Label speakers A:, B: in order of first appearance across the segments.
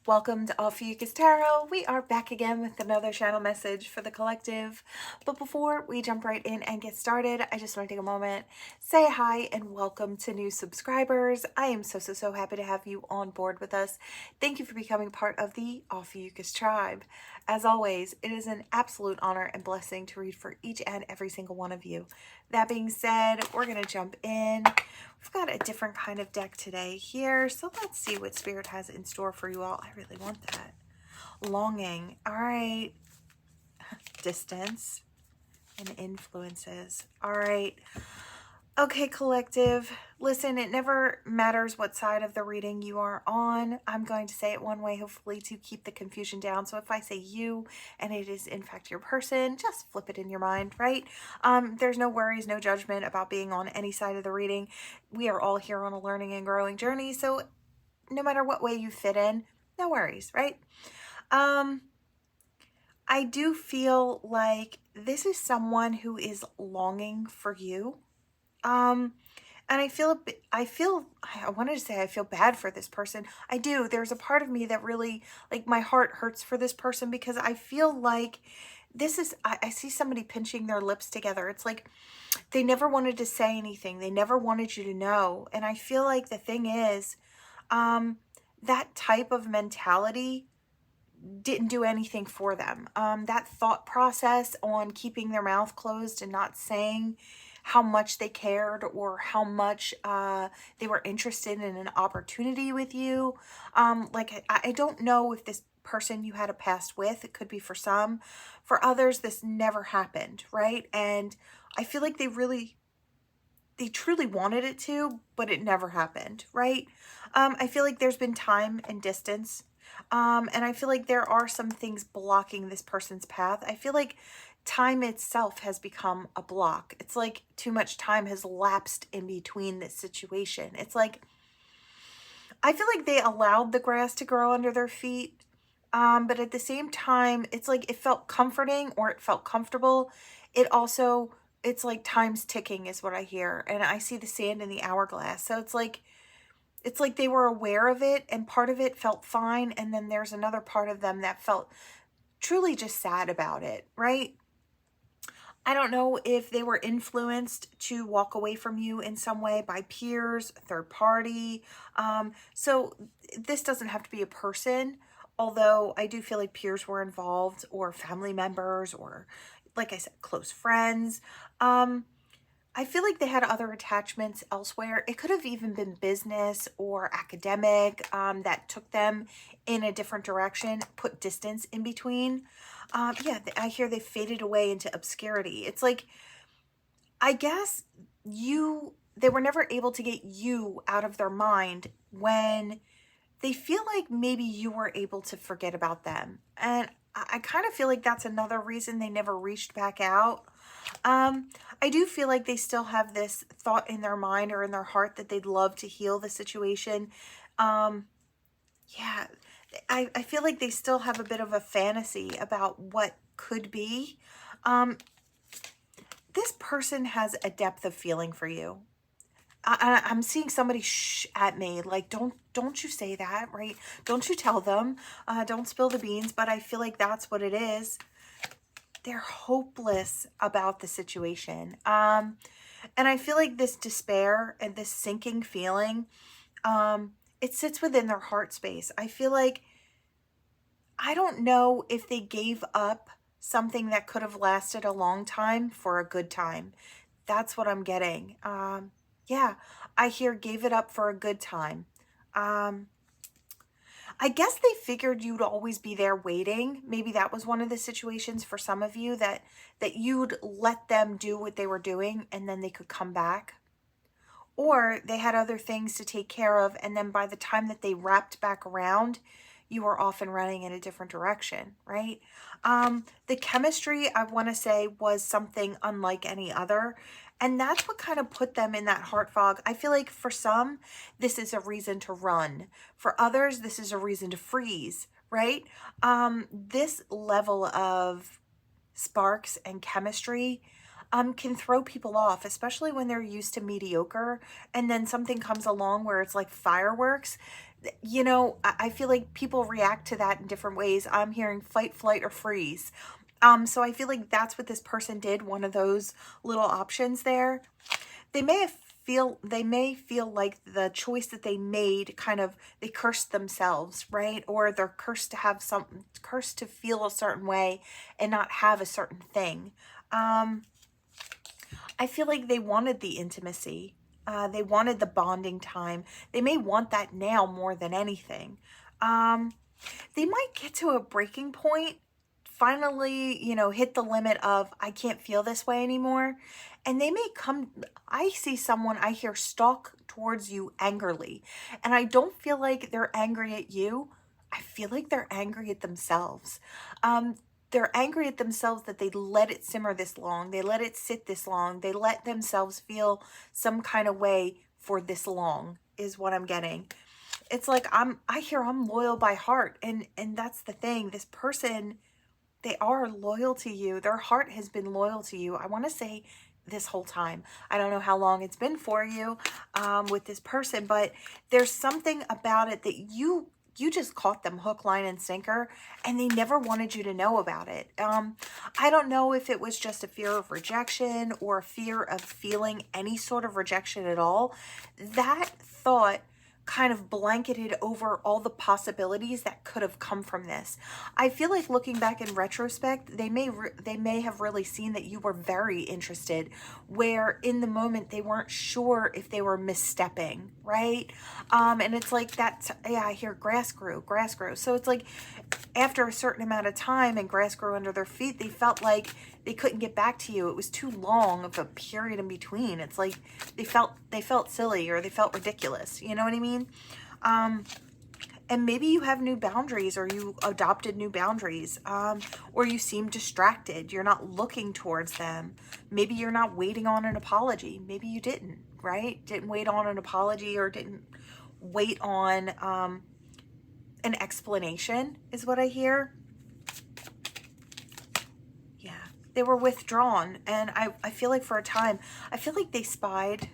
A: Welcome to Ophiuchus Tarot. We are back again with another channel message for the collective. But before we jump right in and get started, I just want to take a moment, say hi, and welcome to new subscribers. I am so happy to have you on board with us. Thank you for becoming part of the Ophiuchus tribe. As always, it is an absolute honor and blessing to read for each and every single one of you. That being said, we're going to jump in. We've got a different kind of deck today here, so let's see what Spirit has in store for you all. I really want that. Longing. All right. Distance and influences. All right. Okay, collective. Listen, it never matters what side of the reading you are on. I'm going to say it one way, hopefully, to keep the confusion down. So if I say you and it is in fact your person, just flip it in your mind, right? There's no worries, no judgment about being on any side of the reading. We are all here on a learning and growing journey. So no matter what way you fit in, no worries, right? I do feel like this is someone who is longing for you. And I wanted to say I feel bad for this person. I do. There's a part of me that really, like, my heart hurts for this person because I feel like this is, I see somebody pinching their lips together. It's like they never wanted to say anything. They never wanted you to know. And I feel like the thing is, that type of mentality didn't do anything for them. That thought process on keeping their mouth closed and not saying how much they cared or how much they were interested in an opportunity with you. I don't know if this person you had a past with, it could be for some. For others, this never happened, right? And I feel like they truly wanted it to, but it never happened, right? I feel like there's been time and distance. And I feel like there are some things blocking this person's path. I feel like time itself has become a block. It's like too much time has lapsed in between this situation. It's like, I feel like they allowed the grass to grow under their feet. But at the same time, it's like it felt comforting or it felt comfortable. It's like time's ticking is what I hear. And I see the sand in the hourglass. So it's like they were aware of it and part of it felt fine. And then there's another part of them that felt truly just sad about it, right? I don't know if they were influenced to walk away from you in some way by peers, third party. So this doesn't have to be a person, although I do feel like peers were involved or family members or, like I said, close friends. I feel like they had other attachments elsewhere. It could have even been business or academic that took them in a different direction, put distance in between. Yeah, I hear they faded away into obscurity. It's like, I guess they were never able to get you out of their mind when they feel like maybe you were able to forget about them. And I kind of feel like that's another reason they never reached back out. I do feel like they still have this thought in their mind or in their heart that they'd love to heal the situation. Yeah, I feel like they still have a bit of a fantasy about what could be. This person has a depth of feeling for you. I'm seeing somebody shh at me, like, don't you say that, right? Don't you tell them, don't spill the beans, but I feel like that's what it is. They're hopeless about the situation. And I feel like this despair and this sinking feeling, it sits within their heart space. I feel like, I don't know if they gave up something that could have lasted a long time for a good time. That's what I'm getting. Yeah, I hear gave it up for a good time. I guess they figured you'd always be there waiting. Maybe that was one of the situations for some of you that you'd let them do what they were doing and then they could come back. Or they had other things to take care of, and then by the time that they wrapped back around, you were off and running in a different direction, right? The chemistry, I want to say, was something unlike any other. And that's what kind of put them in that heart fog. I feel like for some, this is a reason to run. For others, this is a reason to freeze, right? This level of sparks and chemistry can throw people off, especially when they're used to mediocre. And then something comes along where it's like fireworks. You know, I feel like people react to that in different ways. I'm hearing fight, flight, or freeze. So I feel like that's what this person did, one of those little options there. They may feel like the choice that they made kind of, they cursed themselves, right? Or they're cursed to have some, cursed to feel a certain way and not have a certain thing. I feel like they wanted the intimacy. They wanted the bonding time. They may want that now more than anything. They might get to a breaking point, finally, you know, hit the limit of, I can't feel this way anymore. And they may come, I see someone, I hear stalk towards you angrily. And I don't feel like they're angry at you. I feel like they're angry at themselves. They're angry at themselves that they let it simmer this long. They let it sit this long. They let themselves feel some kind of way for this long, is what I'm getting. It's like I hear I'm loyal by heart, and that's the thing. This person, they are loyal to you. Their heart has been loyal to you. I want to say this whole time. I don't know how long it's been for you with this person, but there's something about it that you just caught them hook, line, and sinker, and they never wanted you to know about it. I don't know if it was just a fear of rejection or a fear of feeling any sort of rejection at all. That thought kind of blanketed over all the possibilities that could have come from this. I feel like looking back in retrospect, they may have really seen that you were very interested, where in the moment they weren't sure if they were misstepping, right? And it's like that, yeah, I hear grass grew. So it's like after a certain amount of time and grass grew under their feet, they felt like they couldn't get back to you. It was too long of a period in between. It's like they felt silly, or they felt ridiculous. You know what I mean? And maybe you have new boundaries, or you adopted new boundaries, or you seem distracted. You're not looking towards them. Maybe you're not waiting on an apology. Maybe you didn't, right? Didn't wait on an apology, or didn't wait on an explanation, is what I hear. They were withdrawn, and I feel like for a time, I feel like they spied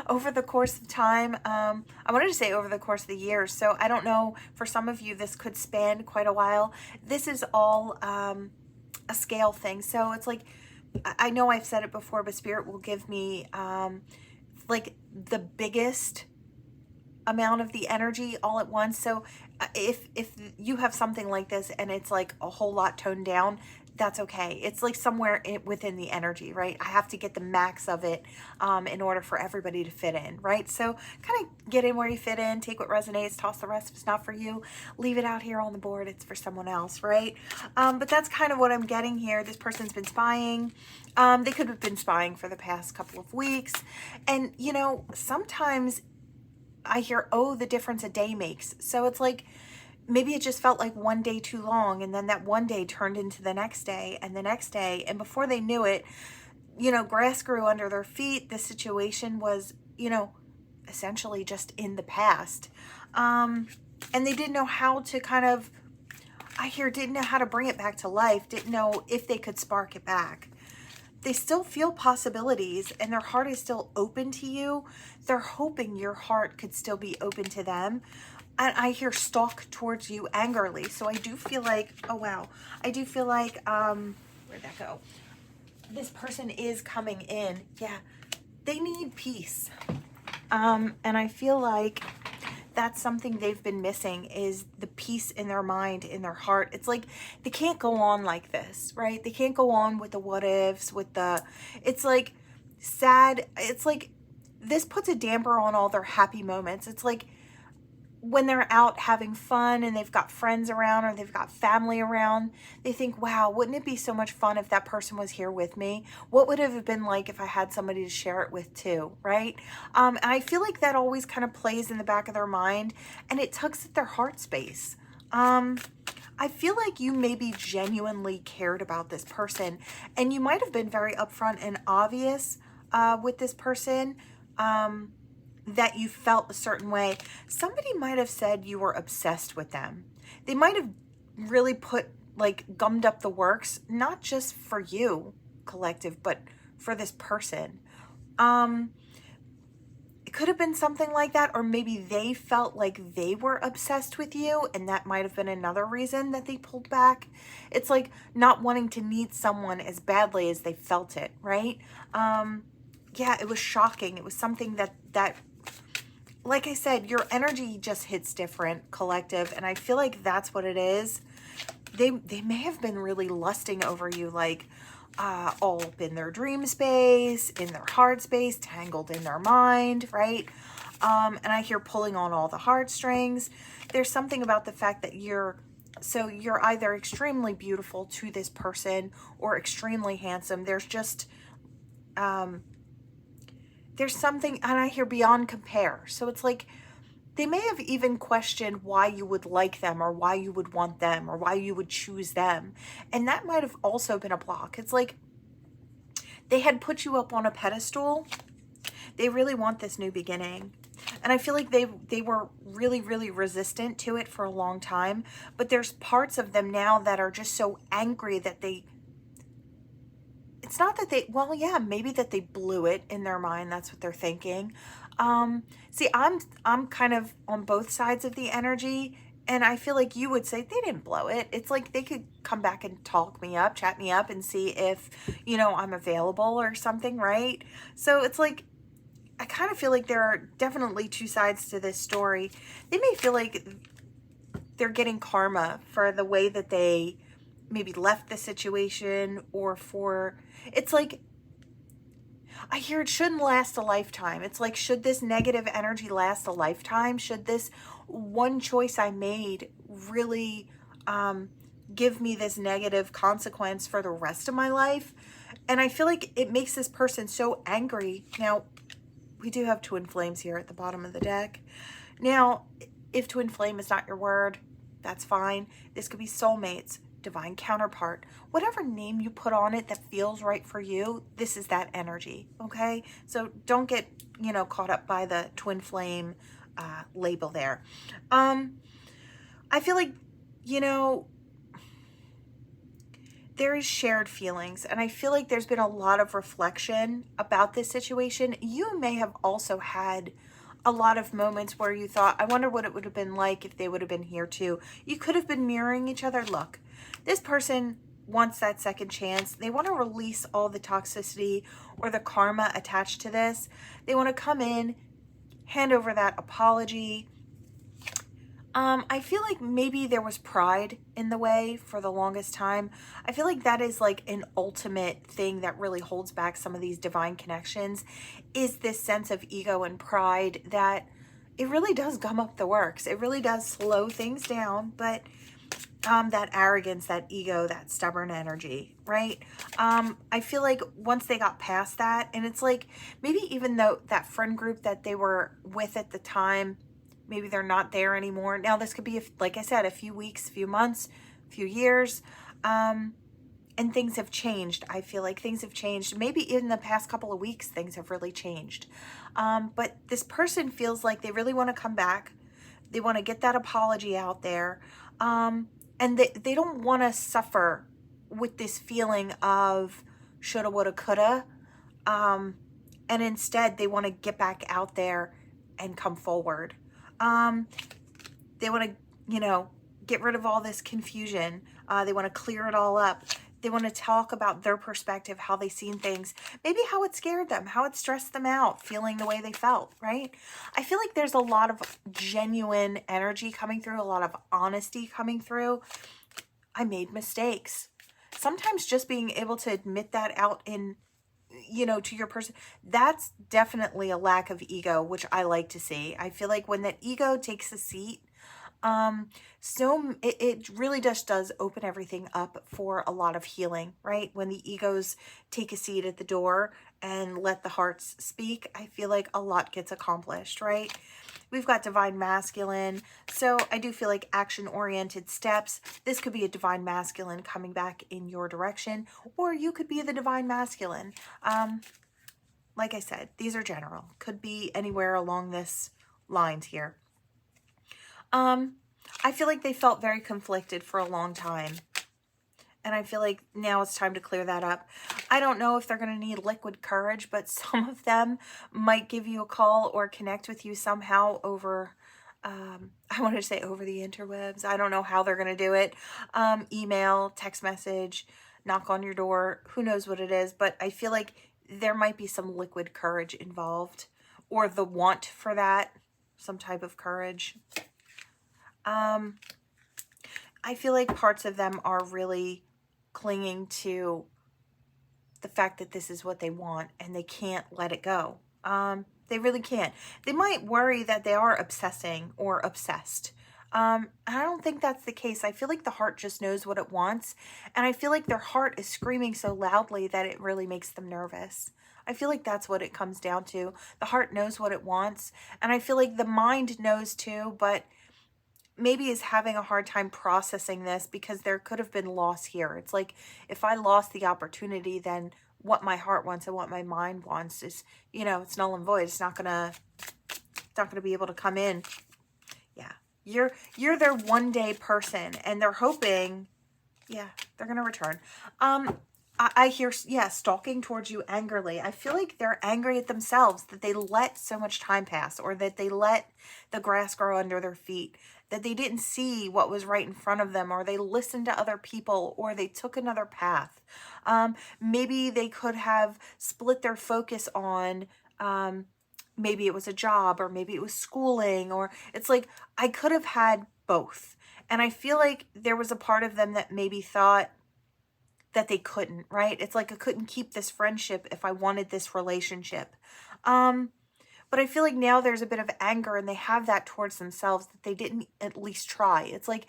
A: over the course of time. I wanted to say over the course of the years, so I don't know, for some of you this could span quite a while. This is all a scale thing, so it's like, I know I've said it before, but Spirit will give me like the biggest amount of the energy all at once. So if you have something like this and it's like a whole lot toned down, that's okay. It's like somewhere within the energy, right? I have to get the max of it in order for everybody to fit in, right? So kind of get in where you fit in, take what resonates, toss the rest if it's not for you, leave it out here on the board, it's for someone else, right? But that's kind of what I'm getting here. This person's been spying. They could have been spying for the past couple of weeks. And, you know, sometimes I hear, oh, the difference a day makes. So it's like, maybe it just felt like one day too long, and then that one day turned into the next day and the next day. And before they knew it, you know, grass grew under their feet. The situation was, you know, essentially just in the past. And they didn't know how to kind of, I hear, didn't know how to bring it back to life, didn't know if they could spark it back. They still feel possibilities, and their heart is still open to you. They're hoping your heart could still be open to them. And I hear stalk towards you angrily. So I do feel like, oh wow, I do feel like, where'd that go? This person is coming in. Yeah, they need peace. And I feel like that's something they've been missing, is the peace in their mind, in their heart. It's like they can't go on like this, right? They can't go on with the what ifs, with the, it's like sad. It's like this puts a damper on all their happy moments. It's like when they're out having fun and they've got friends around or they've got family around, they think, wow, wouldn't it be so much fun if that person was here with me? What would it have been like if I had somebody to share it with too, right? And I feel like that always kind of plays in the back of their mind, and it tugs at their heart space. I feel like you maybe genuinely cared about this person, and you might have been very upfront and obvious with this person, that you felt a certain way. Somebody might have said you were obsessed with them. They might have really put, like, gummed up the works, not just for you, collective, but for this person. it could have been something like that, or maybe they felt like they were obsessed with you, and that might have been another reason that they pulled back. It's like not wanting to need someone as badly as they felt it, right? Yeah, it was shocking. It was something that like I said, your energy just hits different, collective, and I feel like that's what it is. They may have been really lusting over you, like all up in their dream space, in their heart space, tangled in their mind, right? And I hear pulling on all the heartstrings. There's something about the fact that you're either extremely beautiful to this person or extremely handsome. There's just there's something, and I hear beyond compare. So it's like they may have even questioned why you would like them, or why you would want them, or why you would choose them. And that might have also been a block. It's like they had put you up on a pedestal. They really want this new beginning. And I feel like they were really, really resistant to it for a long time. But there's parts of them now that are just so angry that it's not that they, well, yeah, maybe that they blew it in their mind. That's what they're thinking. See, I'm kind of on both sides of the energy, and I feel like you would say they didn't blow it. It's like they could come back and talk me up, chat me up, and see if, I'm available or something, right? So it's like, I kind of feel like there are definitely two sides to this story. They may feel like they're getting karma for the way that they maybe left the situation, or it's like, I hear it shouldn't last a lifetime. It's like, should this negative energy last a lifetime? Should this one choice I made really give me this negative consequence for the rest of my life? And I feel like it makes this person so angry. Now, we do have twin flames here at the bottom of the deck. Now, if twin flame is not your word, that's fine. This could be soulmates, divine counterpart, whatever name you put on it that feels right for you. This is that energy, okay? So don't get, caught up by the twin flame label there. I feel like, there is shared feelings, and I feel like there's been a lot of reflection about this situation. You may have also had a lot of moments where you thought, I wonder what it would have been like if they would have been here too. You could have been mirroring each other. Look, this person wants that second chance. They want to release all the toxicity or the karma attached to this. They want to come in, hand over that apology. I feel like maybe there was pride in the way for the longest time. I feel like that is like an ultimate thing that really holds back some of these divine connections, is this sense of ego and pride that it really does gum up the works. It really does slow things down, but that arrogance, that ego, that stubborn energy, right? I feel like once they got past that, and it's like maybe even though that friend group that they were with at the time, maybe they're not there anymore. Now, this could be, like I said, a few weeks, few months, few years, and things have changed. I feel like things have changed. Maybe in the past couple of weeks, things have really changed. But this person feels like they really want to come back. They want to get that apology out there. And they don't want to suffer with this feeling of shoulda, woulda, coulda. And instead, they want to get back out there and come forward. They want to, get rid of all this confusion. They want to clear it all up. They want to talk about their perspective, how they seen things, maybe how it scared them, how it stressed them out, feeling the way they felt, right? I feel like there's a lot of genuine energy coming through, a lot of honesty coming through. I made mistakes. Sometimes just being able to admit that out in, to your person, that's definitely a lack of ego, which I like to see. I feel like when that ego takes a seat, it really just does open everything up for a lot of healing, right? When the egos take a seat at the door and let the hearts speak, I feel like a lot gets accomplished, right? We've got divine masculine. So I do feel like action-oriented steps. This could be a divine masculine coming back in your direction, or you could be the divine masculine. Like I said, these are general. Could be anywhere along this lines here. I feel like they felt very conflicted for a long time. And I feel like now it's time to clear that up. I don't know if they're going to need liquid courage, but some of them might give you a call or connect with you somehow over, I wanted to say over the interwebs. I don't know how they're going to do it. Email, text message, knock on your door. Who knows what it is, but I feel like there might be some liquid courage involved, or the want for that, some type of courage. I feel like parts of them are really clinging to the fact that this is what they want and they can't let it go. They really can't. They might worry that they are obsessing or obsessed. I don't think that's the case. I feel like the heart just knows what it wants. And I feel like their heart is screaming so loudly that it really makes them nervous. I feel like that's what it comes down to. The heart knows what it wants. And I feel like the mind knows too, but maybe is having a hard time processing this because there could have been loss here. It's like, if I lost the opportunity, then what my heart wants and what my mind wants is, you know, it's null and void. It's not gonna be able to come in. Yeah. You're their one day person and they're hoping, yeah, they're gonna return. I hear, yeah, stalking towards you angrily. I feel like they're angry at themselves that they let so much time pass, or that they let the grass grow under their feet, that they didn't see what was right in front of them, or they listened to other people, or they took another path. Maybe they could have split their focus on, maybe it was a job, or maybe it was schooling, or it's like, I could have had both. And I feel like there was a part of them that maybe thought that they couldn't, right? It's like, I couldn't keep this friendship if I wanted this relationship. But I feel like now there's a bit of anger and they have that towards themselves that they didn't at least try. It's like,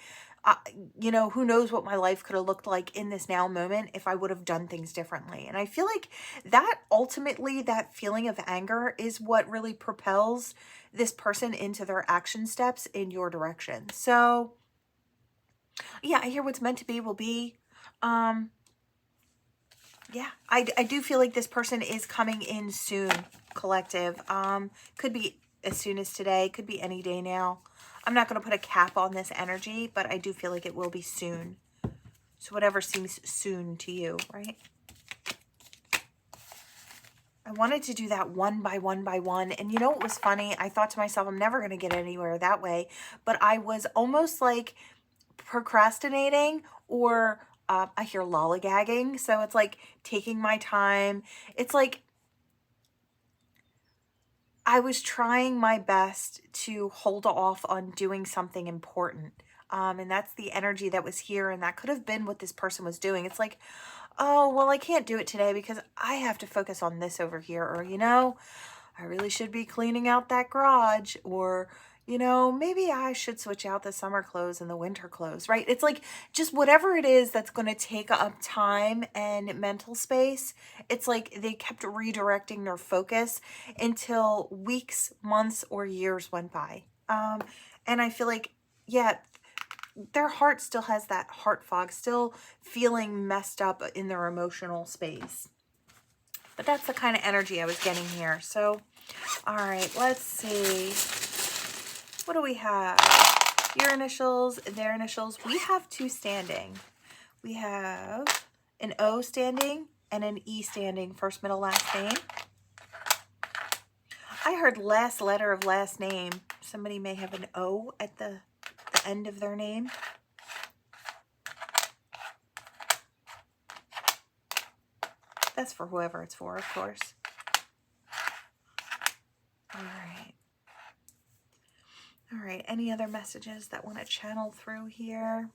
A: you know, who knows what my life could have looked like in this now moment if I would have done things differently. And I feel like that ultimately, that feeling of anger is what really propels this person into their action steps in your direction. So yeah, I hear what's meant to be will be. Yeah, I do feel like this person is coming in soon, collective. Could be as soon as today, could be any day now. I'm not going to put a cap on this energy, but I do feel like it will be soon. So whatever seems soon to you, right? I wanted to do that one by one by one. And you know what was funny? I thought to myself, I'm never going to get anywhere that way. But I was almost like procrastinating, or I hear lollygagging. So it's like taking my time. It's like I was trying my best to hold off on doing something important. And that's the energy that was here. And that could have been what this person was doing. It's like, oh, well, I can't do it today because I have to focus on this over here. Or, you know, I really should be cleaning out that garage. Or, you know, maybe I should switch out the summer clothes and the winter clothes, right? It's like just whatever it is that's going to take up time and mental space. It's like they kept redirecting their focus until weeks, months, or years went by. And I feel like, yeah, their heart still has that heart fog, still feeling messed up in their emotional space. But that's the kind of energy I was getting here. So, all right, let's see. What do we have? Your initials, their initials. We have two standing. We have an O standing and an E standing, first, middle, last name. I heard last letter of last name. Somebody may have an O at the end of their name. That's for whoever it's for, of course. All right. All right, any other messages that want to channel through here?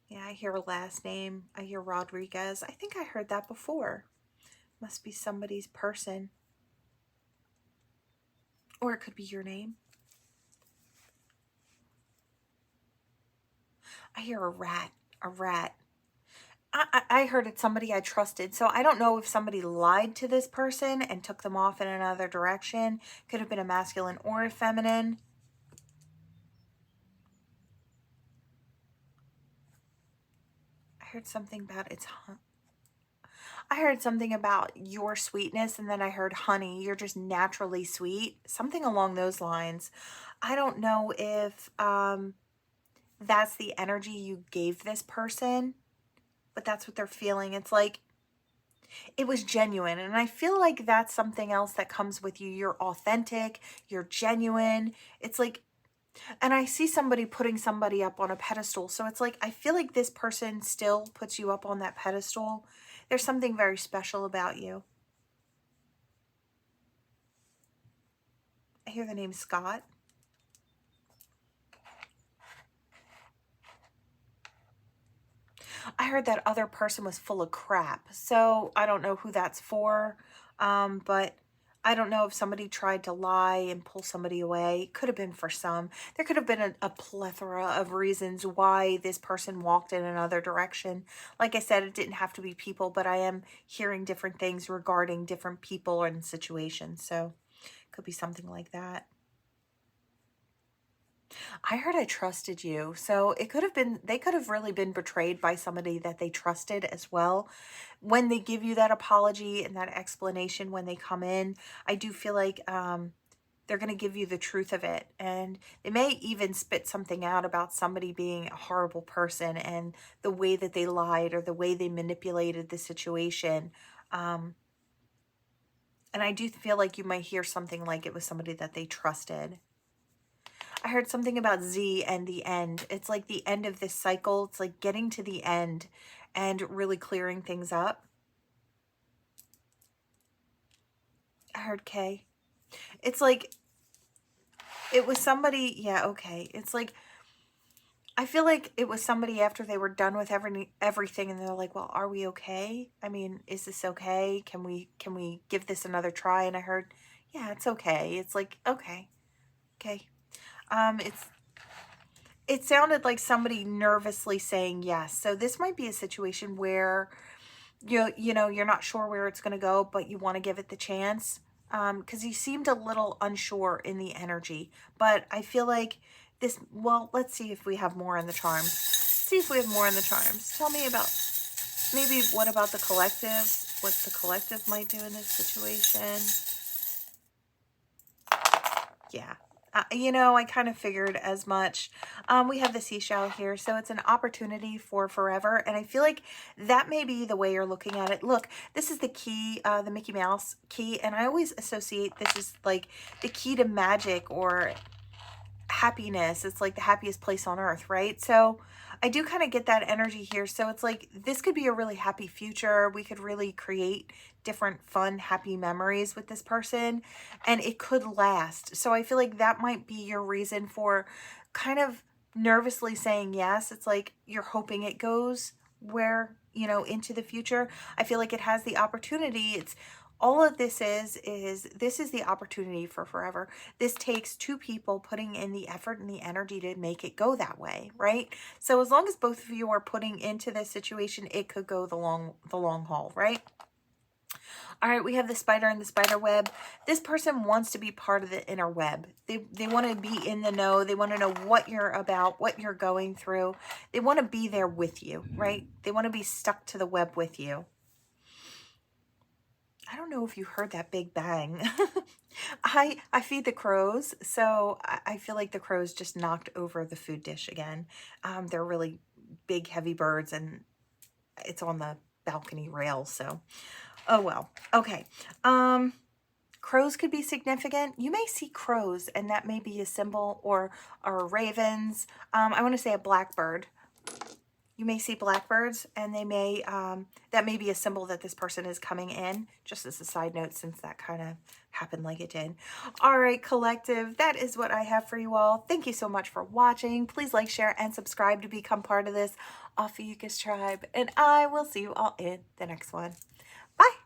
A: Yeah, I hear a last name. I hear Rodriguez. I think I heard that before. Must be somebody's person. Or it could be your name. I hear a rat. A rat. I heard it's somebody I trusted. So I don't know if somebody lied to this person and took them off in another direction. Could have been a masculine or a feminine. I heard something about it's I heard something about your sweetness, and then I heard honey. You're just naturally sweet. Something along those lines. I don't know if that's the energy you gave this person, but that's what they're feeling. It's like it was genuine. And I feel like that's something else that comes with you. You're authentic, you're genuine. It's like, and I see somebody putting somebody up on a pedestal. So it's like, I feel like this person still puts you up on that pedestal. There's something very special about you. I hear the name Scott. I heard that other person was full of crap. So I don't know who that's for. But I don't know if somebody tried to lie and pull somebody away. Could have been for some. There could have been a plethora of reasons why this person walked in another direction. Like I said, it didn't have to be people, but I am hearing different things regarding different people and situations. So could be something like that. I heard I trusted you. So it could have been, they could have really been betrayed by somebody that they trusted as well. When they give you that apology and that explanation when they come in, I do feel like they're going to give you the truth of it. And they may even spit something out about somebody being a horrible person and the way that they lied or the way they manipulated the situation. And I do feel like you might hear something like it was somebody that they trusted. I heard something about Z and the end. It's like the end of this cycle. It's like getting to the end and really clearing things up. I heard K. It's like it was somebody. Yeah, okay. It's like I feel like it was somebody after they were done with everything and they're like, well, are we okay? I mean, is this okay? Can we give this another try? And I heard, yeah, it's okay. It's like, okay. Okay. It sounded like somebody nervously saying yes. So this might be a situation where you're not sure where it's going to go, but you want to give it the chance. Because you seemed a little unsure in the energy. But I feel like this, well, let's see if we have more in the charms. See if we have more in the charms. Tell me about, maybe what about the collective? What the collective might do in this situation? Yeah. I kind of figured as much. We have the seashell here, so it's an opportunity for forever, and I feel like that may be the way you're looking at it. Look, this is the key, the Mickey Mouse key, and I always associate this is like the key to magic or happiness. It's like the happiest place on earth, right? So I do kind of get that energy here. So it's like this could be a really happy future. We could really create different fun, happy memories with this person, and it could last. So I feel like that might be your reason for kind of nervously saying yes. It's like you're hoping it goes where, into the future. I feel like it has the opportunity. It's all of this this is the opportunity for forever. This takes two people putting in the effort and the energy to make it go that way, right? So as long as both of you are putting into this situation, it could go the long haul, right? All right, we have the spider and the spider web. This person wants to be part of the inner web. They want to be in the know. They want to know what you're about, what you're going through. They want to be there with you, right? They want to be stuck to the web with you. I don't know if you heard that big bang. I feed the crows, so I feel like the crows just knocked over the food dish again. They're really big, heavy birds, and it's on the balcony rail, so oh well. Okay. Crows could be significant. You may see crows, and that may be a symbol, or ravens. I want to say a blackbird. You may see blackbirds, and they may, that may be a symbol that this person is coming in, just as a side note, since that kind of happened like it did. All right, collective, that is what I have for you all. Thank you so much for watching. Please like, share, and subscribe to become part of this Ophiuchus tribe, and I will see you all in the next one. Bye.